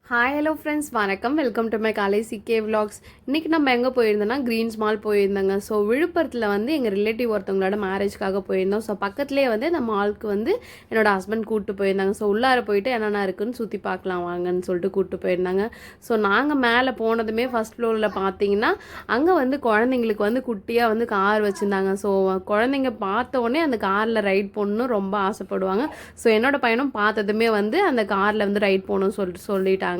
Hi hello friends வணக்கம் welcome to my காலை சிகே vlogs. இன்றைக்கி நம்ம எங்கே போயிருந்தோம்னா க்ரீன்ஸ் மால் போயிருந்தோங்க. ஸோ விழுப்புரத்தில் வந்து எங்கள் ரிலேட்டிவ் ஒருத்தவங்களோட மேரேஜ்க்காக போயிருந்தோம். ஸோ பக்கத்துலேயே வந்து இந்த மாலுக்கு வந்து என்னோடய ஹஸ்பண்ட் கூப்பிட்டு போயிருந்தாங்க. ஸோ உள்ளார போயிட்டு என்னென்ன இருக்குன்னு சுற்றி பார்க்கலாம் வாங்கன்னு சொல்லிட்டு கூப்பிட்டு போயிருந்தாங்க. ஸோ நாங்கள் மேலே போனதுமே ஃபஸ்ட் ஃப்ளோரில் பார்த்தீங்கன்னா அங்கே வந்து குழந்தைங்களுக்கு வந்து குட்டியாக வந்து கார் வச்சுருந்தாங்க. ஸோ குழந்தைங்க பார்த்த உடனே அந்த காரில் ரைட் போகணுன்னு ரொம்ப ஆசைப்படுவாங்க. ஸோ என்னோடய பையனும் பார்த்ததுமே வந்து அந்த காரில் வந்து ரைட் போகணும்னு சொல்லிட்டாங்க.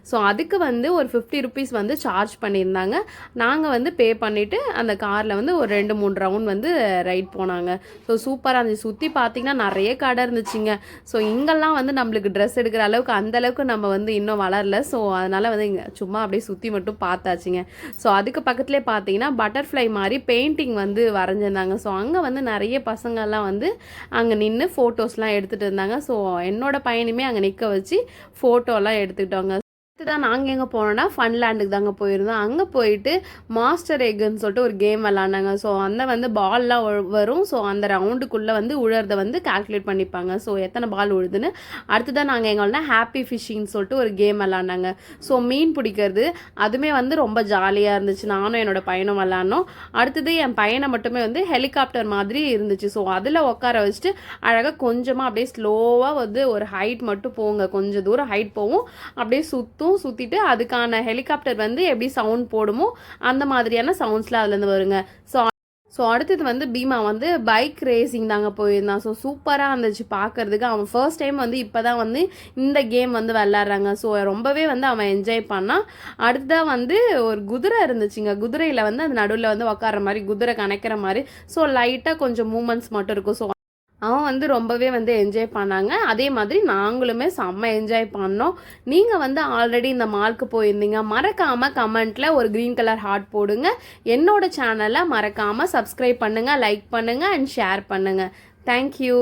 ஸோ அதுக்கு வந்து ஒரு 50 ருபீஸ் வந்து சார்ஜ் பண்ணியிருந்தாங்க. நாங்கள் வந்து பே பண்ணிவிட்டு அந்த காரில் வந்து ஒரு 2-3 ரவுண்ட் வந்து ரைட் போனாங்க. ஸோ சூப்பராக இருந்துச்சு. சுற்றி பார்த்தீங்கன்னா நிறைய கடை இருந்துச்சுங்க. ஸோ இங்கெல்லாம் வந்து நம்மளுக்கு ட்ரெஸ் எடுக்கிற அளவுக்கு அந்தளவுக்கு நம்ம வந்து இன்னும் வளரல. ஸோ அதனால் வந்து இங்கே சும்மா அப்படியே சுற்றி மட்டும் பார்த்தாச்சுங்க. ஸோ அதுக்கு பக்கத்துலேயே பார்த்தீங்கன்னா பட்டர்ஃப்ளை மாதிரி பெயிண்டிங் வந்து வரைஞ்சிருந்தாங்க. ஸோ அங்கே வந்து நிறைய பசங்கள்லாம் வந்து அங்கே நின்று ஃபோட்டோஸ்லாம் எடுத்துகிட்டு இருந்தாங்க. ஸோ என்னோடய பையனுமே அங்கே நிற்க வச்சு ஃபோட்டோலாம் எடுத்துக்கிட்டோங்க. தான் நாங்கள் எங்கே போனோம்னா ஃபன்லேண்டுக்கு தாங்க போயிருந்தோம். அங்கே போயிட்டு மாஸ்டர் எக்குன்னு சொல்லிட்டு ஒரு கேம் விளாண்டாங்க. ஸோ அந்த வந்து பால்லாம் வரும். ஸோ அந்த ரவுண்டுக்குள்ளே வந்து உழறதை வந்து கால்குலேட் பண்ணிப்பாங்க. ஸோ எத்தனை பால் உழுதுன்னு. அடுத்ததான் நாங்கள் எங்கன்னா ஹாப்பி ஃபிஷ்ஷிங்னு சொல்லிட்டு ஒரு கேம் விளாண்டாங்க. ஸோ மீன் பிடிக்கிறது அதுவுமே வந்து ரொம்ப ஜாலியாக இருந்துச்சு. நானும் என்னோடய பையனும் விளாட்னோம். அடுத்தது என் பையனை மட்டுமே வந்து ஹெலிகாப்டர் மாதிரி இருந்துச்சு. ஸோ அதில் உட்கார வச்சுட்டு அழகாக கொஞ்சமாக அப்படியே ஸ்லோவாக வந்து ஒரு ஹைட் மட்டும் போங்க, கொஞ்சம் தூரம் ஹைட் போகும், அப்படியே சுற்றிட்டு அதுக்கான ஹெலிகாப்டர் வந்து எப்படி சவுண்ட் போடுமோ அந்த மாதிரியான சவுண்ட்ஸ்லாம் அதுலேருந்து வருங்க. ஸோ அடுத்தது வந்து பீமா வந்து பைக் ரேசிங் தாங்க போயிருந்தான். ஸோ சூப்பராக இருந்துச்சு பார்க்குறதுக்கு. அவன் ஃபர்ஸ்ட் டைம் வந்து இப்போ தான் வந்து இந்த கேம் வந்து விளாட்றாங்க. ஸோ ரொம்பவே வந்து அவன் என்ஜாய் பண்ணான். அடுத்ததாக வந்து ஒரு குதிரை இருந்துச்சுங்க. குதிரையில் வந்து அந்த நடுவில் வந்து உட்கார மாதிரி குதிரை கணக்கிற மாதிரி. ஸோ லைட்டாக கொஞ்சம் மூமெண்ட்ஸ் மட்டும் இருக்கும். ஸோ அவன் வந்து ரொம்பவே வந்து என்ஜாய் பண்ணாங்க. அதே மாதிரி நாங்களுமே செம்ம என்ஜாய் பண்ணோம். நீங்கள் வந்து ஆல்ரெடி இந்த மால்க்கு போயிருந்தீங்க மறக்காமல் கமெண்ட்டில் ஒரு க்ரீன் கலர் ஹார்ட் போடுங்க. என்னோட சேனலை மறக்காமல் சப்ஸ்கிரைப் பண்ணுங்கள், லைக் பண்ணுங்கள் அண்ட் ஷேர் பண்ணுங்கள். தேங்க்யூ.